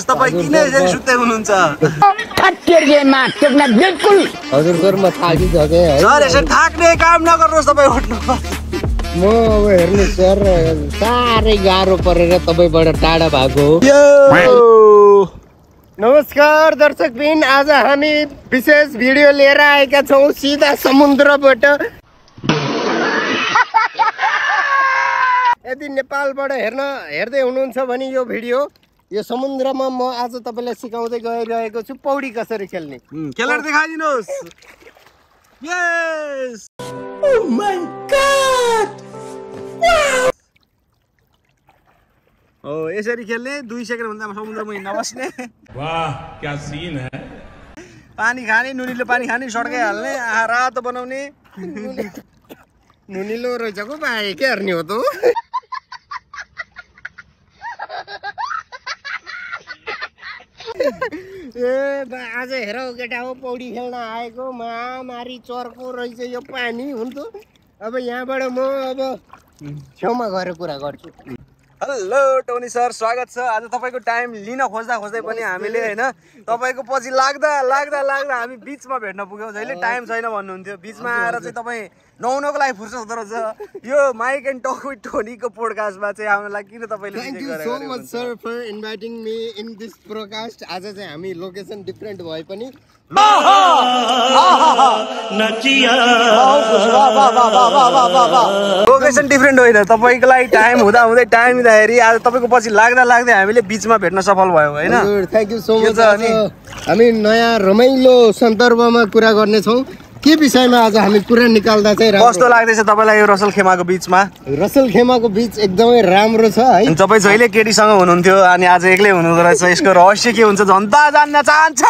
तपाईँ किन यसरी सुत्दै हुनुहुन्छ? हजुर सर म थाकिसकेँ है। सर यसरी थाक्ने काम नगर्नुहोस्, तपाईँ उठ्नु। म अब हेर्नु सर साह्रै गाह्रो परेर तपाईँबाट टाढा भएको हो। नमस्कार दर्शकबिन, आज हामी विशेष भिडियो लिएर आएका छौँ सिधा समुद्रबाट। यदि नेपालबाट हेर्दै हुनुहुन्छ भने यो भिडियो यो समुद्रमा म आज तपाईँलाई सिकाउँदै गइरहेको छु पौडी कसरी खेल्ने। खेलेर देखाइदिनुहोस्। यस ओ माय गॉड। हो यसरी खेल्ने 2 सेकेन्ड भन्दा समुद्रमा हिँड्न बस्ने। वाह क्या सीन है। पानी खाने, नुनिलो पानी खाने, सड्कै हाल्ने, रातो बनाउने। नुनिलो रहेछको पाए के हेर्ने हो त। ए आज हेर केटा हो पौडी खेल्न आएको महामारी चर्को रहेछ यो पानी हुन्छ। अब यहाँबाट म अब छेउमा गएर कुरा गर्छु। हेलो टोनी सर, स्वागत छ। आज तपाईँको टाइम लिन खोज्दै पनि हामीले होइन तपाईँको पछि लाग्दा हामी बिचमा भेट्न पुग्यौँ। जहिले टाइम छैन भन्नुहुन्थ्यो, बिचमा आएर चाहिँ तपाईँ नुहाउनको लागि फुर्सद हुँदो रहेछ। यो माइक एन्ड टक विथ टोनीको पोडकास्टमा चाहिँ आउनलाई किन तपाईँले thank you so much sir for inviting me in this podcast. आज चाहिँ हामी लोकेसन डिफ्रेन्ट भए पनि लोकेसन डिफ्रेन्ट होइन, तपाईँको लागि टाइम हुँदै टाइम दिँदाखेरि आज तपाईँको पछि लाग्दा हामीले बिचमा भेट्न सफल भयो होइन। Thank you so much. हामी नयाँ रमाइलो सन्दर्भमा कुरा गर्नेछौँ। के विषयमा आज हामी कुरा निकाल्दा चाहिँ कस्तो लाग्दैछ तपाईँलाई यो रसल खेमाको बिचमा? रसल खेमाको बिच एकदमै राम्रो छ है। तपाईँ जहिले केटीसँग हुनुहुन्थ्यो अनि आज एक्लै हुनुहुँदो रहेछ, यसको रहस्य के हुन्छ जनता जान्न चाहन्छ।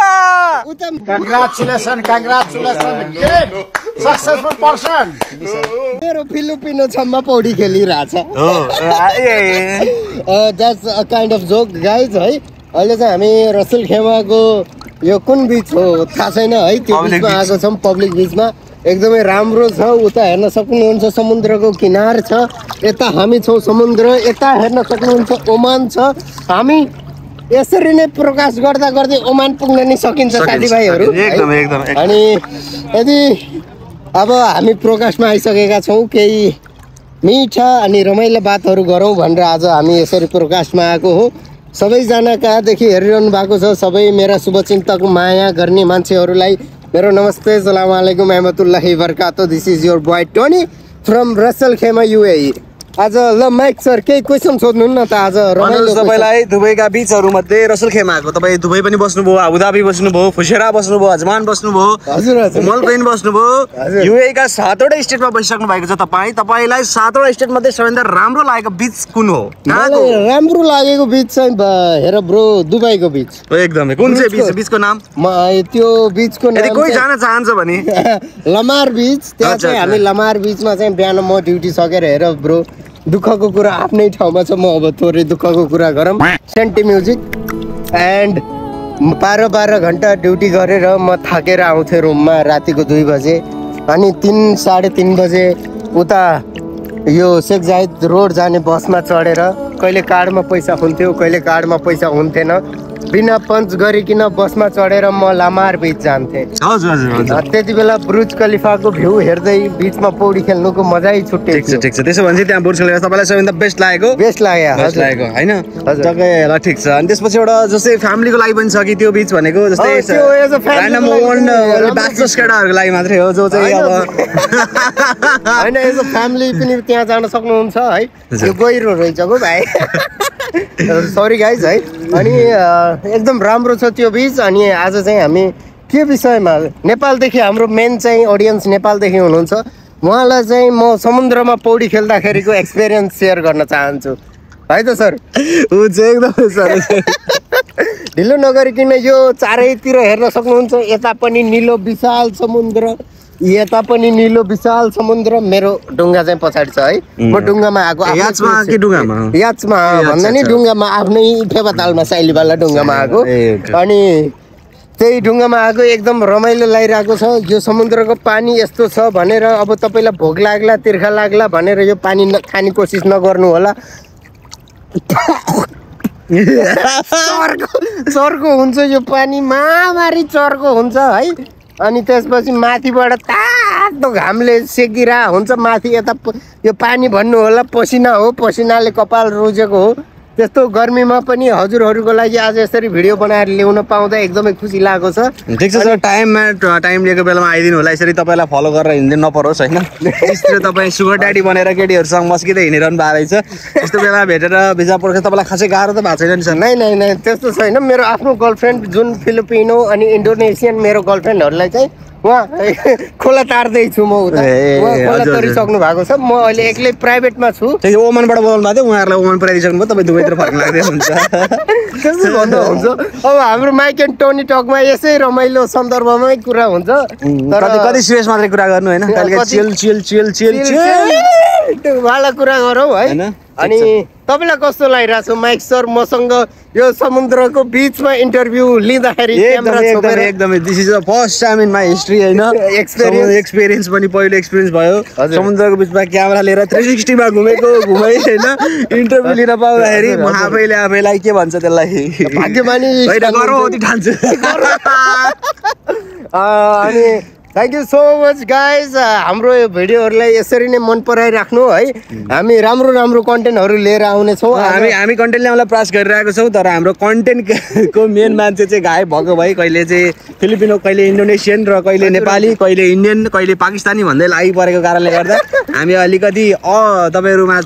मेरो फिलिपिनो छम्मा पौडी खेलिरहेछ। That's a kind of joke guys है। अहिले चाहिँ हामी रसल खेमाको यो कुन बिच हो थाहा छैन है, त्यो बिचमा आएको छौँ, पब्लिक बिचमा। एकदमै राम्रो छ। उता हेर्न सक्नुहुन्छ समुद्रको किनार छ, यता हामी छौँ समुद्र, यता हेर्न सक्नुहुन्छ ओमान छ। हामी यसरी नै प्रकाश गर्दै ओमान पुग्न नि सकिन्छ साथीभाइहरू। अनि यदि अब हामी प्रकाशमा आइसकेका छौँ, केही मिठा अनि रमाइलो बातहरू गरौँ भनेर आज हामी यसरी प्रकाशमा आएको हो। सबैजना कहाँदेखि हेरिरहनु भएको छ, सबै मेरा शुभचिन्तक माया गर्ने मान्छेहरूलाई मेरो नमस्ते, सलाम अलैकुम रहमतुल्लाहि बरकातहू। This is your boy Tony from Ras Al Khaimah UAE। आज ल माइक सर केही क्वेसन सोध्नु न त। आज तपाईँलाई दुबईका बिचहरू मध्ये रसल खेमाको तपाईँ दुबई पनि बस्नुभयो, आबुधाबी बस्नुभयो, फुसेरा बस्नुभयो, अजमान बस्नुभयो, हजुर मलपेन बस्नुभयो। UAE का 7वटा स्टेटमा बसिसक्नु भएको छ तपाईँलाई 7वटा स्टेट मध्ये सबैभन्दा राम्रो लागेको बिच कुन हो? राम्रो लागेको बिच चाहिँ हेर ब्रो दुबईको बिच एकदमै। कुन चाहिँ बिचको नाम? त्यो बिचको नाम कोही जान चाहन्छ भने लमार बिच। त्यहाँ चाहिँ हामी लमार बिचमा चाहिँ बिहान म ड्युटी सकेर हेर ब्रो दुःखको कुरा आफ्नै ठाउँमा छ। म अब थोरै दुःखको कुरा गरौँ। सेन्टी म्युजिक एन्ड 12 घन्टा ड्युटी गरेर म थाकेर आउँथेँ रुममा रातिको 2 बजे। अनि 3-3:30 बजे उता यो शेख जाहिद रोड जाने बसमा चढेर कहिले कार्डमा पैसा हुन्थ्यो, कहिले कार्डमा पैसा हुन्थेन, बिना पञ्च गरिकन बसमा चढेर म लामार बिच जान्थेँ। त्यति बेला बुर्ज खलिफाको भ्यू हेर्दै बिचमा पौडी खेल्नुको मजै छुट्टै थियो। ठिक छ, त्यसो भने चाहिँ त्यहाँ बुर्ज खलिफा तपाईँलाई सबैभन्दा बेस्ट लागेको होइन? टक्कै ल, ठिक छ। अनि त्यसपछि एउटा जस्तै फ्यामिलीको लागि पनि छ कि त्यो बिच भनेको? जस्तै ब्याचलर्स केटाहरूको लागि मात्रै हो जो चाहिँ अब होइन, एज अ फ्यामिली पनि त्यहाँ जान सक्नुहुन्छ है। यो गहिरो रहेछको भाइ, सरी गाइज है। अनि एकदम राम्रो छ त्यो बिच। अनि आज चाहिँ हामी के विषयमा, नेपालदेखि हाम्रो मेन चाहिँ अडियन्स नेपालदेखि हुनुहुन्छ, उहाँलाई चाहिँ म समुद्रमा पौडी खेल्दाखेरिको एक्सपिरियन्स सेयर गर्न चाहन्छु है त सर? हुन्छ एकदमै सर। ढिलो नगरिकन यो चारैतिर हेर्न सक्नुहुन्छ, यता पनि निलो विशाल समुद्र, यता पनि निलो विशाल समुद्र। मेरो डुङ्गा चाहिँ पछाडि छ है। म डुङ्गामा आएको, याचमा भन्दा नि डुङ्गामा आफ्नै फेवातालमा साइलीवाला डुङ्गामा आएको। अनि त्यही ढुङ्गामा आएको एकदम रमाइलो लागिरहेको छ। यो समुद्रको पानी यस्तो छ भनेर अब तपाईँलाई भोक लाग्ला, तिर्खा लाग्ला भनेर यो पानी खाने कोसिस नगर्नु होला। चर्को हुन्छ यो पानी, महामारी चर्को हुन्छ है। अनि त्यसपछि माथिबाट तातो घामले सेकिरा हुन्छ, माथि यता यो पानी भन्नु होला पसिना हो, पसिनाले कपाल रोजेको हो। त्यस्तो गर्मीमा पनि हजुरहरूको लागि आज यसरी भिडियो बनाएर ल्याउन पाउँदा एकदमै खुसी लागेको छ। ठिक छ सर, टाइम लिएको बेलामा आइदिनु होला। यसरी तपाईँलाई फलो गरेर हिँड्नु नपरोस् होइन। यस्तो तपाईँ सुगर ड्याडी बनेर केटीहरूसँग मस्किँदै हिँडिरहनु भएको रहेछ। यस्तो बेला भेटेर भिजा पर्छ तपाईँलाई खासै गाह्रो त भएको छैन नि सर? नै त्यस्तो छैन। मेरो आफ्नो गर्लफ्रेन्ड जुन फिलिपिनो अनि इन्डोनेसियन मेरो गर्लफ्रेन्डहरूलाई चाहिँ उहाँ खोला तार्दैछु म उता, उहाँ खोला तरिसक्नु भएको छ। म अहिले एक्लै प्राइभेटमा छु। ओमनबाट बोल्नु भएको थियो, उहाँहरूलाई ओमन पुऱ्याइदिइसक्नु भयो, तपाईँ दुवैतिर फरक लाग्दै हुन्छ। त्यस्तो भन्दा हुन्छ। अब हाम्रो माइक एन्ड टोनी टकमा यसै रमाइलो सन्दर्भमै कुरा हुन्छ। कति सिरियस मात्रै कुरा गर्नु होइन, चिल वाला कुरा गरौँ है। अनि तपाईँलाई कस्तो लागिरहेको छ माइक सर मसँग यो समुद्रको बिचमा इन्टरभ्यू लिँदाखेरि? एकदमै this is the first time in my history होइन। एक्सपिरियन्स पनि पहिलो एक्सपिरियन्स भयो। समुद्रको बिचमा क्यामेरा लिएर 360मा घुमेको होइन, इन्टरभ्यू लिन पाउँदाखेरि म आफैलाई के भन्छ त्यसलाई भाग्यमानी ठान्छु। अनि thank you so much guys. हाम्रो यो भिडियोहरूलाई यसरी नै मन पराइराख्नु है। हामी राम्रो कन्टेन्टहरू लिएर आउनेछौँ। हामी कन्टेन्ट ल्याउनलाई प्रयास गरिरहेको छौँ, तर हाम्रो कन्टेन्टको मेन मान्छे चाहिँ गायब भएको भए कहिले चाहिँ फिलिपिनो, कहिले इन्डोनेसियन र कहिले नेपाली, कहिले इन्डियन, कहिले पाकिस्तानी भन्दै लागिपरेको कारणले गर्दा हामी अलिकति तपाईँहरूमा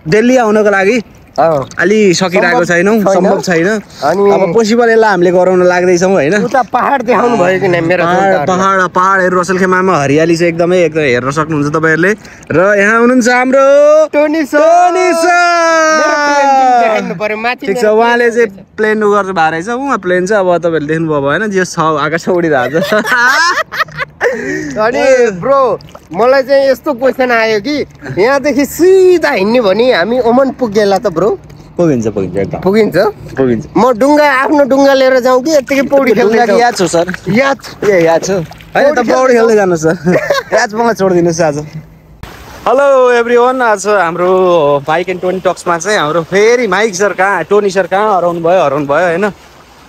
दिल्ली आउनको लागि अलि सकिरहेको छैनौँ, सम्भव छैन। अनि अब पोसिबल यसलाई हामीले गराउन लाग्दैछौँ होइन। उता पहाड देखाउनु भयो कि नै? मेरो पहाडहरू रसलखेमामा हरियाली चाहिँ एकदमै हेर्न सक्नुहुन्छ तपाईँहरूले। र यहाँ हुनुहुन्छ हाम्रो टोनी सर। ठिक छ, उहाँले चाहिँ प्लेन गर्नु भएको रहेछ। उहाँ प्लेन चाहिँ अब तपाईँहरूले देख्नुभयो होइन, जे छ आकाश उडिरहेको छ। अनि ब्रो मलाई चाहिँ यस्तो क्वेसन आयो कि यहाँदेखि सिधा हिँड्ने भने हामी ओमन पुगेला त ब्रो? पुगिन्छ। म डुङ्गा आफ्नो डुङ्गा लिएर जाउँ कि यतिकै पौडी खेल्दै जाउँ? याद छ सर, याद छ होइन त, पौडी खेल्दै जानुहोस् सर। याद मलाई छोडिदिनुहोस् आज। हेलो एभ्रिवान, आज हाम्रो माइक एन्ड टोनी टक्समा चाहिँ हाम्रो फेरि माइक सर कहाँ, टोनी सर कहाँ हराउनु भयो होइन।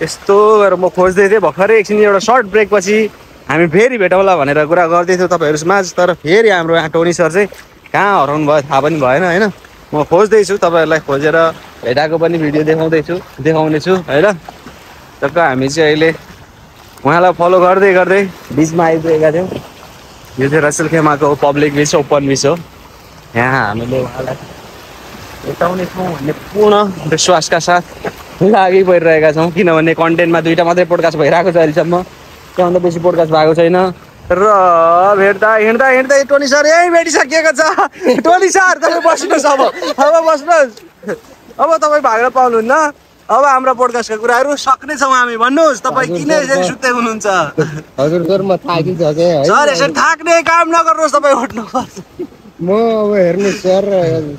यस्तो गरेर म खोज्दै थिएँ भर्खरै, एकछिन एउटा सर्ट ब्रेक पछि हामी फेरि भेटौँला भनेर कुरा गर्दै थियौँ तपाईँहरूमा। तर फेरि हाम्रो यहाँ टोनी सर चाहिँ कहाँ हराउनु भयो थाहा पनि भएन होइन। म खोज्दैछु, तपाईँहरूलाई खोजेर भेटाएको पनि भिडियो देखाउनेछु होइन। जब हामी चाहिँ अहिले उहाँलाई फलो गर्दै बिचमा आइपुगेका थियौँ। यो चाहिँ रसलखेमाको पब्लिक बिच, ओपन बिच हो। यहाँ हामीले उहाँलाई भेटाउनेछौँ भन्ने पूर्ण विश्वासका साथ लागि परिरहेका छौँ, किनभने कन्टेन्टमा 2टा मात्रै पोडकास्ट भइरहेको छ अहिलेसम्म, त्योभन्दा बेसी पोडकास्ट भएको छैन। र हिँड्दा टोनी सर यही भेटिसकिएको छ। टोनी सर तपाईँ बस्नुहोस्, अब बस्नुहोस्। अब तपाईँ भाग्न पाउनुहुन्न। अब हाम्रो पोडकास्टका कुराहरू सक्ने छौँ हामी। भन्नुहोस् तपाईँ किन यसरी सुत्दै हुनुहुन्छ? हजुर सर म थाकिसकेँ सर, यसरी थाक्ने काम नगर्नुहोस्, तपाईँ उठ्नुपर्छ। म अब हेर्नुहोस् सर,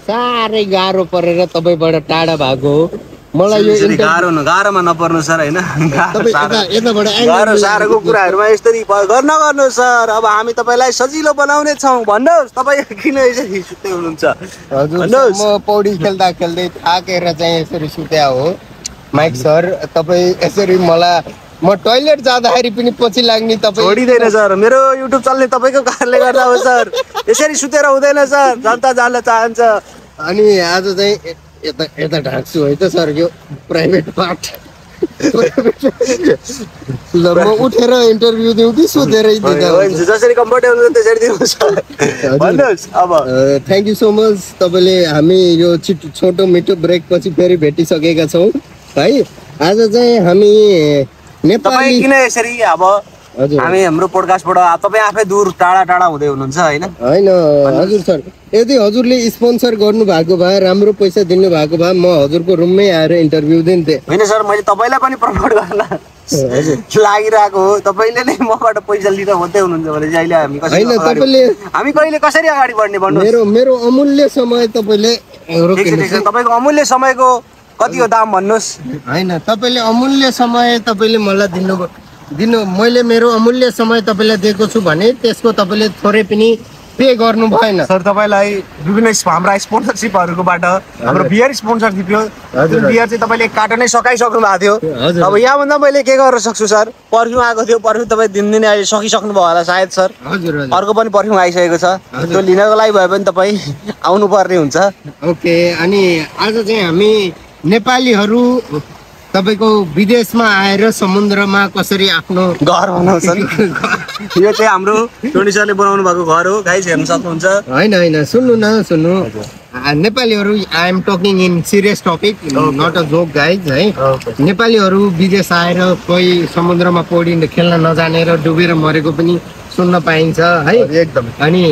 साह्रै गाह्रो परेर तपाईँबाट टाढा भएको हो। मलाई यो गाह्रोमा नपर्नु सर होइन। गाह्रो साह्रोको कुराहरूमा यसरी नगर्नु सर। अब हामी तपाईँलाई सजिलो बनाउने छौँ। भन्नुहोस् तपाईँ किन यसरी सुत्दै हुनुहुन्छ? हजुर म पौडी खेल्दै थाकेर चाहिँ यसरी सुत्या हो माइक सर। तपाईँ यसरी म टोइलेट जाँदाखेरि पनि पछि लाग्ने तपाईँ छोडिँदैन सर। मेरो युट्युब चल्ने तपाईँको कारणले गर्दा हो सर। यसरी सुतेर हुँदैन सर, जनता जान्न चाहन्छ। अनि आज चाहिँ यता ढाक्छु है त सर, यो प्राइभेट पार्ट। ल म उठेर इन्टरभ्यू दिउँ कि सुतेरै दिँदा? जसरी कम्फर्टेबल हुन्छ त्यसरी दिनु सर। भन्नुहोस् अब। Thank you so much. तपाईँले हामी यो छोटो मिठो ब्रेक पछि फेरि भेटिसकेका छौँ है। आज चाहिँ हामी नेपाली किन यसरी अब हामी हाम्रो पोडकास्टबाट तपाईँ आफै दूर टाढा हुँदै हुनुहुन्छ होइन? हजुर सर, यदि हजुरले स्पोन्सर गर्नु भएको भए, राम्रो पैसा दिनु भएको भए म हजुरको रुममै आएर इन्टरभ्यू दिन्थेँ। होइन सर, मैले तपाईँलाई पनि प्रमोट गर्न लागिरहेको हो। तपाईँले नै मबाट पैसा लिएर मात्रै हुनुहुन्छ भने चाहिँ अहिले हामी कहिले कसरी अगाडि बढ्ने? भन्नु मेरो अमूल्य समय तपाईँले तपाईँको अमूल्य समयको कति हो दाम भन्नुहोस्? होइन, तपाईँले अमूल्य समय तपाईँले मलाई दिनु मैले मेरो अमूल्य समय तपाईँलाई दिएको छु भने त्यसको तपाईँले थोरै पनि पे गर्नु भएन सर तपाईँलाई विभिन्न हाम्रा स्पोन्सरसिपहरूकोबाट हाम्रो बियर स्पोन्सर थियो हजुर। बियर चाहिँ तपाईँले एक कार्टनै सकाइसक्नु भएको थियो हजुर। अब यहाँभन्दा मैले के गर्न सक्छु सर पर्फ्युम आएको थियो पर्फ्युम तपाईँ दिनदिनै अहिले सकिसक्नु भयो होला सायद सर हजुर हजुर अर्को पनि पर्फ्युम आइसकेको छ हजुर। त्यो लिनको लागि भए पनि तपाईँ आउनु पर्ने हुन्छ ओके अनि आज चाहिँ हामी नेपालीहरू तपाईँको विदेशमा आएर समुद्रमा कसरी आफ्नो घर बनाउँछन् यो चाहिँ हाम्रो टोनी सरले बनाउनु भएको घर हो गाइस हेर्न सक्नुहुन्छ होइन होइन सुन्नु न सुन्नु नेपालीहरू I am talking in serious topic not a joke guys है नेपालीहरू विदेश आएर कोही समुद्रमा पौडिन खेल्न नजानेर डुबेर मरेको पनि सुन्न पाइन्छ है एकदम अनि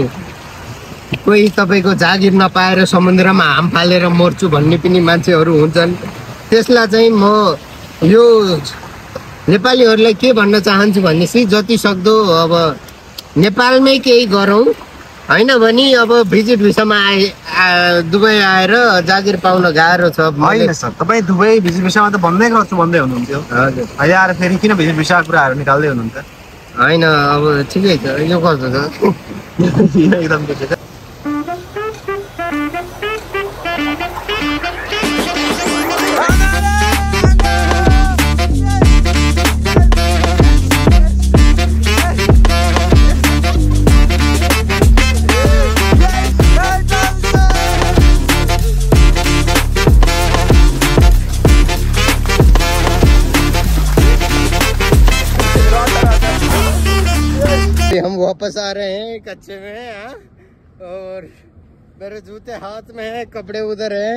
कोही तपाईँको जागिर नपाएर समुद्रमा हाम फालेर मर्छु भन्ने पनि मान्छेहरू हुन्छन् त्यसलाई चाहिँ म यो नेपालीहरूलाई के भन्न चाहन्छु भनेपछि जति सक्दो अब नेपालमै केही गरौँ होइन भने अब भिजिट भिसामा दुबई आएर जागिर पाउन गाह्रो छ होइन सर तपाईँ दुबई भिजिट भिसामा त भन्दै गर्छु भन्दै हुनुहुन्थ्यो हजुर अहिले आएर फेरि किन भिजिट भिसाको कुराहरू निकाल्दै हुनुहुन्छ होइन अब ठिकै छ यो कस्तो छ एकदम ठिकै छ हम वापस आ रहे हैं कच्चे में हाँ? और मेरे जूते हाथ में है कपड़े उधर है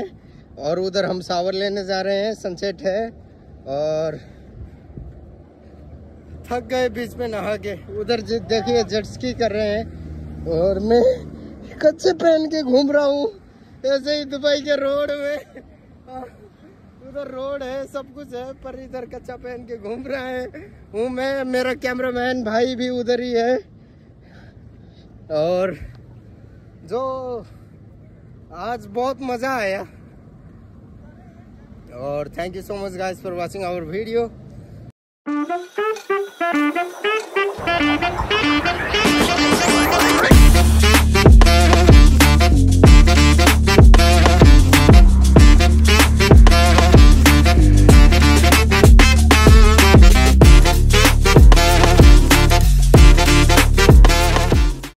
और उधर हम शावर लेने जा रहे हैं सनसेट है और थक गए बीच में नहा के उधर देखिए जेट स्की कर रहे हैं और मैं कच्चे पहन के घूम रहा हूँ ऐसे ही दुबई के रोड में उधर रोड है सब कुछ है पर इधर कच्चा पहन के घूम रहा है हूँ मैं मेरा कैमरामैन भाई भी उधर ही है और जो आज बहुत मज़ा आया और thank you so much guys for watching our video